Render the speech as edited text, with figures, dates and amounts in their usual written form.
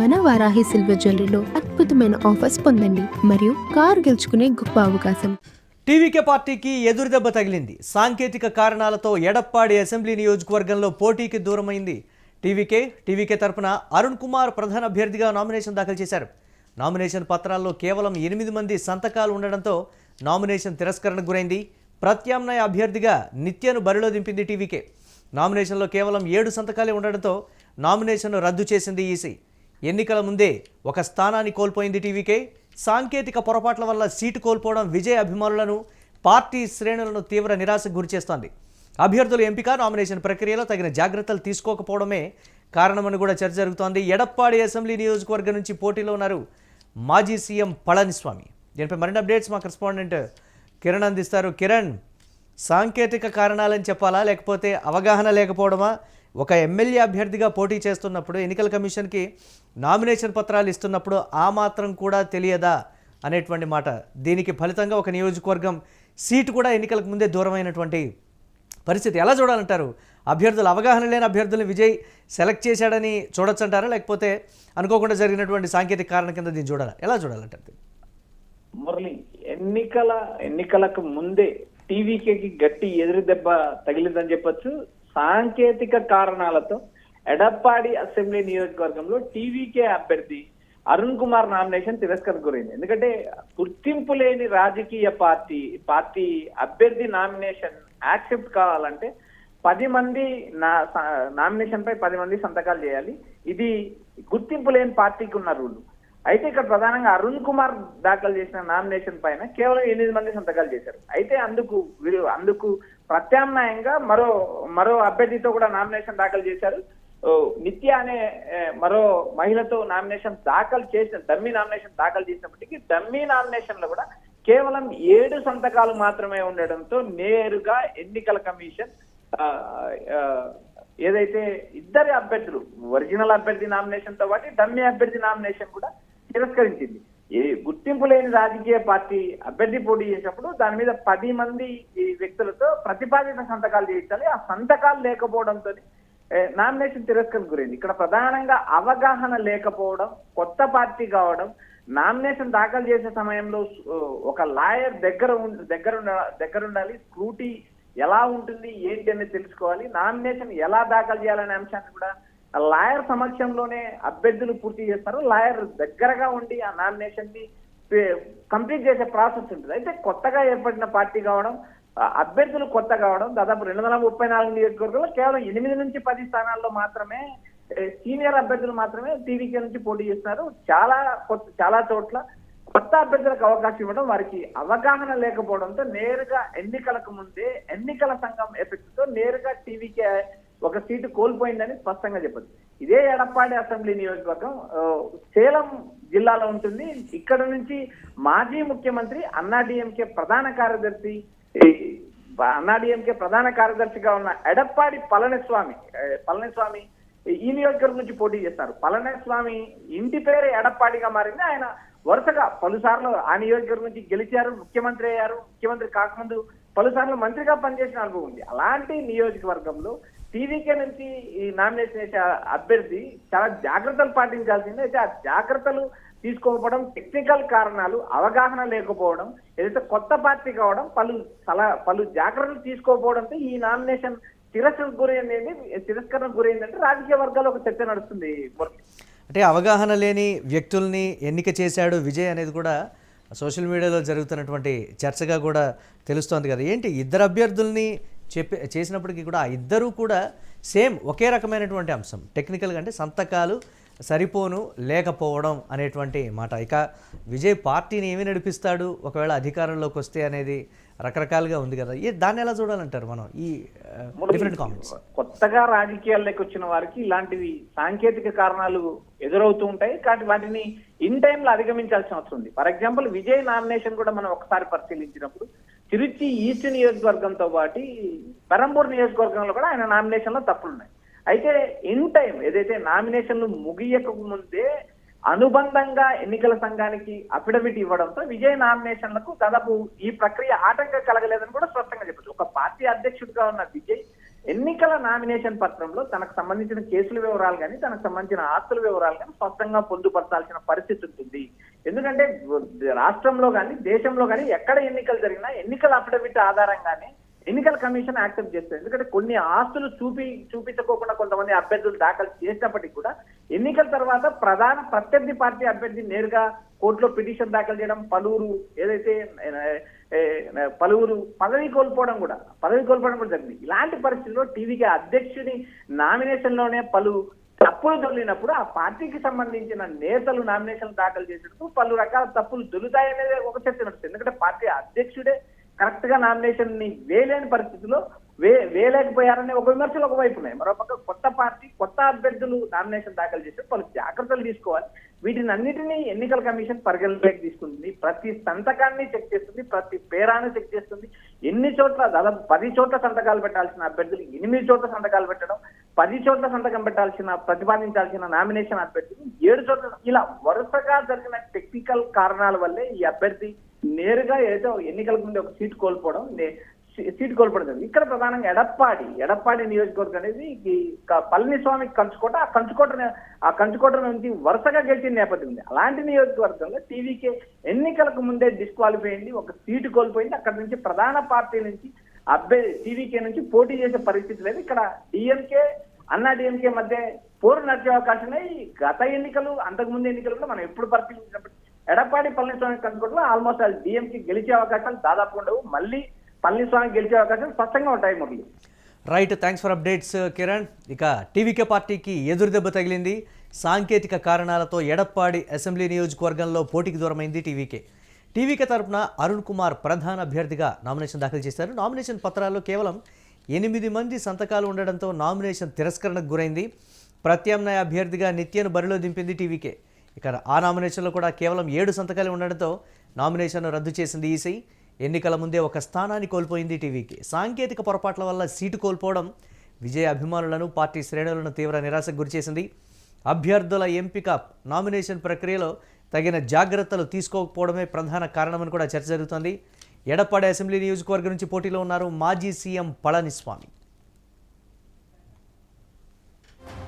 మన వారాహి సిల్వర్ జ్యువెలరీలో అద్భుతమైన ఆఫర్స్ పొందండి మరియు కారు గెలుచుకునే గొప్ప అవకాశం. టీవీకే పార్టీకి ఎదురుదెబ్బ తగిలింది. సాంకేతిక కారణాలతో ఎడప్పాడి అసెంబ్లీ నియోజకవర్గంలో పోటీకి దూరమైంది. టీవీకే తరపున అరుణ్ కుమార్ ప్రధాన అభ్యర్థిగా నామినేషన్ దాఖలు చేశారు. నామినేషన్ పత్రాల్లో కేవలం 8 మంది సంతకాలు ఉండడంతో నామినేషన్ తిరస్కరణకు గురైంది. ప్రత్యామ్నాయ అభ్యర్థిగా నిత్యను బరిలో దింపింది టీవీకే. నామినేషన్లో కేవలం 7 సంతకాలే ఉండడంతో నామినేషన్ను రద్దు చేసింది ఈసీ. ఎన్నికల ముందే ఒక స్థానాన్ని కోల్పోయింది టీవీకే. సాంకేతిక పొరపాట్ల వల్ల సీటు కోల్పోవడం విజయ్ అభిమానులను, పార్టీ శ్రేణులను తీవ్ర నిరాశకు గురిచేస్తోంది. అభ్యర్థుల ఎంపిక, నామినేషన్ ప్రక్రియలో తగిన జాగ్రత్తలు తీసుకోకపోవడమే కారణమని కూడా చర్చ జరుగుతోంది. ఎడప్పాడి అసెంబ్లీ నియోజకవర్గం నుంచి పోటీలో ఉన్నారు మాజీ సీఎం పళనిస్వామి. దీనిపై మరిన్ని అప్డేట్స్ మా కరెస్పాండెంట్ కిరణ్ అందిస్తారు. కిరణ్, సాంకేతిక కారణాలని చెప్పాలా లేకపోతే అవగాహన లేకపోవడమా? ఒక ఎమ్మెల్యే అభ్యర్థిగా పోటీ చేస్తున్నప్పుడు ఎన్నికల కమిషన్కి నామినేషన్ పత్రాలు ఇస్తున్నప్పుడు ఆ మాత్రం కూడా తెలియదా అనేటువంటి మాట. దీనికి ఫలితంగా ఒక నియోజకవర్గం సీటు కూడా ఎన్నికలకు ముందే దూరమైనటువంటి పరిస్థితి. ఎలా చూడాలంటారు? అభ్యర్థులు, అవగాహన లేని అభ్యర్థులను విజయ్ సెలెక్ట్ చేశాడని చూడొచ్చంటారా లేకపోతే అనుకోకుండా జరిగినటువంటి సాంకేతిక కారణం కింద దీన్ని చూడాలా? ఎలా చూడాలంటారు? మురళి, ఎన్నికలకు ముందే టీవీకేకి గట్టి ఎదురు దెబ్బ తగిలిందని చెప్పొచ్చు. సాంకేతిక కారణాలతో ఎడప్పాడి అసెంబ్లీ నియోజకవర్గంలో టీవీకే అభ్యర్థి అరుణ్ కుమార్ నామినేషన్ తిరస్కరణకు గురైంది. ఎందుకంటే గుర్తింపు లేని రాజకీయ పార్టీ అభ్యర్థి నామినేషన్ యాక్సెప్ట్ కావాలంటే 10 మంది నామినేషన్ పై 10 మంది సంతకాలు చేయాలి. ఇది గుర్తింపు లేని పార్టీకి ఉన్న రూల్. అయితే ఇక్కడ ప్రధానంగా అరుణ్ కుమార్ దాఖలు చేసిన నామినేషన్ పైన కేవలం 8 మంది సంతకాలు చేశారు. అయితే అందుకు ప్రత్యామ్నాయంగా మరో అభ్యర్థితో కూడా నామినేషన్ దాఖలు చేశారు. నిత్య అనే మరో మహిళతో డమ్మీ నామినేషన్ దాఖలు చేసినప్పటికీ డమ్మీ నామినేషన్ లో కూడా కేవలం 7 సంతకాలు మాత్రమే ఉండడంతో నేరుగా ఎన్నికల కమిషన్ ఏదైతే ఇద్దరి అభ్యర్థులు, ఒరిజినల్ అభ్యర్థి నామినేషన్ తో పాటు డమ్మీ అభ్యర్థి నామినేషన్ కూడా తిరస్కరించింది. గుర్తింపు లేని రాజకీయ పార్టీ అభ్యర్థి పోటీ చేసినప్పుడు దాని మీద 10 మంది వ్యక్తులతో ప్రతిపాదిత సంతకాలు చేయించాలి. ఆ సంతకాలు లేకపోవడంతో నామినేషన్ తిరస్కరణ గురైంది. ఇక్కడ ప్రధానంగా అవగాహన లేకపోవడం, కొత్త పార్టీ కావడం, నామినేషన్ దాఖలు చేసే సమయంలో ఒక లాయర్ దగ్గర ఉండాలి, స్క్రూటీ ఎలా ఉంటుంది ఏంటి అనేది తెలుసుకోవాలి, నామినేషన్ ఎలా దాఖలు చేయాలనే అంశాన్ని కూడా లాయర్ సమక్షంలోనే అభ్యర్థులు పూర్తి చేస్తారు. లాయర్ దగ్గరగా ఉండి ఆ నామినేషన్ ని కంప్లీట్ చేసే ప్రాసెస్ ఉంటుంది. అయితే కొత్తగా ఏర్పడిన పార్టీ కావడం, అభ్యర్థులు కొత్త కావడం, దాదాపు 234 నియోజకవర్గాల్లో కేవలం 8 నుంచి 10 స్థానాల్లో మాత్రమే సీనియర్ అభ్యర్థులు మాత్రమే టీవీకే నుంచి పోటీ చేస్తున్నారు. చాలా చోట్ల కొత్త అభ్యర్థులకు అవకాశం ఇవ్వడం, వారికి అవగాహన లేకపోవడంతో నేరుగా ఎన్నికలకు ముందే ఎన్నికల సంఘం ఎఫెక్ట్ తో నేరుగా టీవీకే ఒక సీటు కోల్పోయిందని స్పష్టంగా చెప్పచ్చు. ఇదే ఎడప్పాడి అసెంబ్లీ నియోజకవర్గం సేలం జిల్లాలో ఉంటుంది. ఇక్కడ నుంచి మాజీ ముఖ్యమంత్రి అన్నాడీఎంకే ప్రధాన కార్యదర్శిగా ఉన్న ఎడప్పాడి పళనిస్వామి ఈ నియోజకవర్గం నుంచి పోటీ చేస్తారు. పళనిస్వామి ఇంటి పేరు ఎడప్పాడిగా మారింది. ఆయన వరుసగా పలుసార్లు ఆ నియోజకవర్గం నుంచి గెలిచారు, ముఖ్యమంత్రి అయ్యారు. ముఖ్యమంత్రి కాకముందు పలుసార్లు మంత్రిగా పనిచేసిన అనుభవం ఉంది. అలాంటి నియోజకవర్గంలో టీవీకే నుంచి ఈ నామినేషన్ చేసే అభ్యర్థి చాలా జాగ్రత్తలు పాటించాల్సిందే. అయితే ఆ జాగ్రత్తలు తీసుకోకపోవడం, టెక్నికల్ కారణాలు, అవగాహన లేకపోవడం, ఏదైతే కొత్త పార్టీ కావడం, పలు జాగ్రత్తలు తీసుకోకపోవడంతో ఈ నామినేషన్ తిరస్కరణకు గురైందంటే రాజకీయ వర్గాల్లో ఒక చర్చ నడుస్తుంది. అంటే అవగాహన లేని వ్యక్తుల్ని ఎన్నిక చేశాడు విజయ్ అనేది కూడా సోషల్ మీడియాలో జరుగుతున్నటువంటి చర్చగా కూడా తెలుస్తోంది కదా. ఏంటి, ఇద్దరు అభ్యర్థుల్ని చేసినప్పటికీ కూడా ఆ ఇద్దరూ కూడా సేమ్ ఒకే రకమైనటువంటి అంశం, టెక్నికల్గా అంటే సంతకాలు సరిపోను లేకపోవడం అనేటువంటి మాట. ఇక విజయ్ పార్టీని ఏమి నడిపిస్తాడు ఒకవేళ అధికారంలోకి వస్తే అనేది రకరకాలుగా ఉంది కదా. దాన్ని ఎలా చూడాలంటారు మనం? ఈ డిఫరెంట్ కామెంట్స్. కొత్తగా రాజకీయాల్లోకి వచ్చిన వారికి ఇలాంటివి సాంకేతిక కారణాలు ఎదురవుతూ ఉంటాయి. కాబట్టి వాటిని ఇన్ టైంలో అధిగమించాల్సిన అవసరం ఉంది. ఫర్ ఎగ్జాంపుల్ విజయ్ నామినేషన్ కూడా మనం ఒకసారి పరిశీలించినప్పుడు తిరుచి ఈస్ట్ నియోజకవర్గంతో పాటు పెరంబూర్ నియోజకవర్గంలో కూడా ఆయన నామినేషన్ లో తప్పులున్నాయి. అయితే ఇన్ టైం ఏదైతే నామినేషన్లు ముగియక ముందే అనుబంధంగా ఎన్నికల సంఘానికి అఫిడవిట్ ఇవ్వడంతో విజయ్ నామినేషన్లకు దాదాపు ఈ ప్రక్రియ ఆటంకం కలగలేదని కూడా స్పష్టంగా చెప్పచ్చు. ఒక పార్టీ అధ్యక్షుడిగా ఉన్న విజయ్ ఎన్నికల నామినేషన్ పత్రంలో తనకు సంబంధించిన కేసుల వివరాలు కానీ తనకు సంబంధించిన ఆస్తుల వివరాలు కానీ స్పష్టంగా పొందుపరచాల్సిన పరిస్థితి ఉంటుంది. ఎందుకంటే రాష్ట్రంలో కానీ దేశంలో కానీ ఎక్కడ ఎన్నికలు జరిగినా ఎన్నికల అఫిడవిట్ ఆధారంగానే ఎన్నికల కమిషన్ యాక్సెప్ట్ చేస్తుంది. ఎందుకంటే కొన్ని ఆస్తులు చూపించకోకుండా కొంతమంది అభ్యర్థులు దాఖలు చేసినప్పటికీ కూడా ఎన్నికల తర్వాత ప్రత్యర్థి పార్టీ అభ్యర్థి నేరుగా కోర్టులో పిటిషన్ దాఖలు చేయడం, పలువురు పదవి కోల్పోవడం కూడా జరిగింది. ఇలాంటి పరిస్థితుల్లో టీవీకి అధ్యక్షుడి నామినేషన్ లోనే పలు తప్పులు దొరికినప్పుడు ఆ పార్టీకి సంబంధించిన నేతలు నామినేషన్ దాఖలు చేసినప్పుడు పలు రకాల తప్పులు దొరుకుతాయనేది ఒక చర్చ నడుస్తుంది. ఎందుకంటే పార్టీ అధ్యక్షుడే కరెక్ట్ గా నామినేషన్ ని వేయలేని పరిస్థితిలో వేయలేకపోయారనే ఒక విమర్శలు ఒకవైపు ఉన్నాయి. మరోపక్క కొత్త పార్టీ కొత్త అభ్యర్థులు నామినేషన్ దాఖలు చేస్తే పలు జాగ్రత్తలు తీసుకోవాలి. వీటిని అన్నిటినీ ఎన్నికల కమిషన్ పరిగణలోకి తీసుకుంటుంది. ప్రతి సంతకాన్ని చెక్ చేస్తుంది, ప్రతి పేరాన్ని చెక్ చేస్తుంది. ఎన్ని చోట్ల దాదాపు 10 చోట్ల సంతకాలు పెట్టాల్సిన అభ్యర్థులు 8 చోట్ల సంతకాలు పెట్టడం, 10 చోట్ల సంతకం ప్రతిపాదించాల్సిన నామినేషన్ అభ్యర్థులు 7 చోట్ల, ఇలా వరుసగా జరిగిన టెక్నికల్ కారణాల వల్లే ఈ అభ్యర్థి నేరుగా ఏదో ఎన్నికలకు ముందు ఒక సీటు కోల్పోవడం జరిగింది. ఇక్కడ ప్రధానంగా ఎడప్పాడి నియోజకవర్గం అనేది పళనిస్వామి కంచుకోట నుంచి వరుసగా గెలిచిన నేపథ్యం ఉంది. అలాంటి నియోజకవర్గంలో టీవీకే ఎన్నికలకు ముందే డిస్క్వాలిఫై అయింది, ఒక సీటు కోల్పోయింది. అక్కడ నుంచి ప్రధాన పార్టీ నుంచి టీవీకే నుంచి పోటీ చేసే పరిస్థితి లేదు. ఇక్కడ డిఎంకే మధ్య పోరు నడిచే అవకాశం ఉన్నాయి. గత ఎన్నికలు అంతకుముందు ఎన్నికలు కూడా మనం ఎప్పుడు పరిశీలించినప్పుడు ఎడప్పాడి పళనిస్వామి కంచుకోవడంలో ఆల్మోస్ట్ అది డిఎంకే గెలిచే అవకాశాలు దాదాపు ఉండవు. మళ్ళీ పళనిస్వామి గెలిచే అవకాశాలు స్పష్టంగా ఉంటాయి. Murali, right, thanks for updates Kiran. ఇక టీవీకే పార్టీకి ఎదురుదెబ్బ తగిలింది. సాంకేతిక కారణాలతో ఎడప్పాడి అసెంబ్లీ నియోజకవర్గంలో పోటీకి దూరమైంది టీవీకే తరపున అరుణ్ కుమార్ ప్రధాన అభ్యర్థిగా నామినేషన్ దాఖలు చేశారు. నామినేషన్ పత్రాల్లో కేవలం 8 మంది సంతకాలు ఉండడంతో నామినేషన్ తిరస్కరణకు గురైంది. ప్రత్యామ్నాయ అభ్యర్థిగా నిత్యను బరిలో దింపింది టీవీకే. ఇక ఆ నామినేషన్లో కూడా కేవలం 7 సంతకాలు ఉండడంతో నామినేషన్ రద్దు చేసింది ఈసీ. ఎన్నికల ముందే ఒక స్థానాన్ని కోల్పోయింది టీవీకే. సాంకేతిక పొరపాట్ల వల్ల సీటు కోల్పోవడం విజయ అభిమానులను, పార్టీ శ్రేణులను తీవ్ర నిరాశకు గురిచేసింది. అభ్యర్థుల ఎంపిక నామినేషన్ ప్రక్రియలో తగిన జాగ్రత్తలు తీసుకోకపోవడమే ప్రధాన కారణమని కూడా చర్చ జరుగుతోంది. ఎడప్పాడి అసెంబ్లీ నియోజకవర్గం నుంచి పోటీలో ఉన్నారు మాజీ సీఎం పళనిస్వామి.